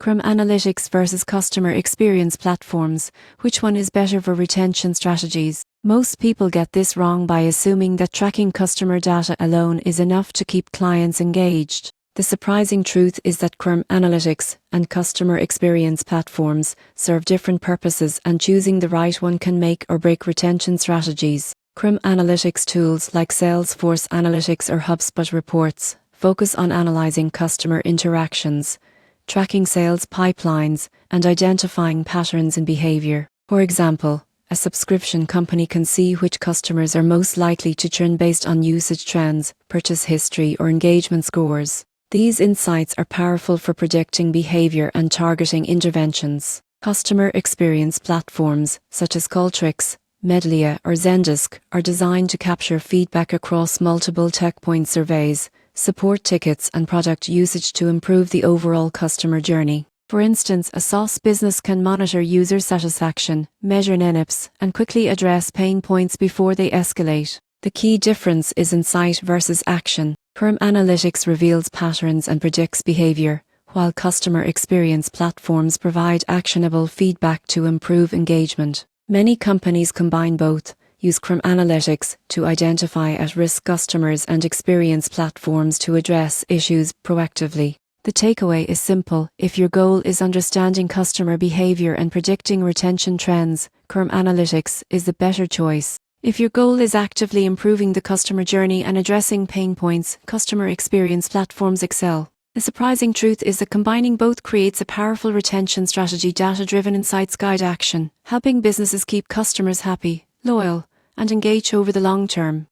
CRM analytics versus customer experience platforms. Which one is better for retention strategies? Most people get this wrong by assuming that tracking customer data alone is enough to keep clients engaged. The surprising truth is that CRM analytics and customer experience platforms serve different purposes, and choosing the right one can make or break retention strategies. CRM analytics tools like Salesforce Analytics or HubSpot Reports focus on analyzing customer interactions, tracking sales pipelines, and identifying patterns in behavior. For example, a subscription company can see which customers are most likely to churn based on usage trends, purchase history, or engagement scores. These insights are powerful for predicting behavior and targeting interventions. Customer experience platforms, such as Qualtrics, Medlia, or Zendesk, are designed to capture feedback across multiple touchpoint surveys, support tickets, and product usage to improve the overall customer journey. For instance, a SaaS business can monitor user satisfaction, measure NNIPS, and quickly address pain points before they escalate. The key difference is insight versus action. CRM analytics reveals patterns and predicts behavior, while customer experience platforms provide actionable feedback to improve engagement. Many companies combine both, use CRM analytics to identify at-risk customers and experience platforms to address issues proactively. The takeaway is simple: if your goal is understanding customer behavior and predicting retention trends, CRM analytics is the better choice. If your goal is actively improving the customer journey and addressing pain points, customer experience platforms excel. The surprising truth is that combining both creates a powerful retention strategy. Data-driven insights guide action, helping businesses keep customers happy, loyal, and engaged over the long term.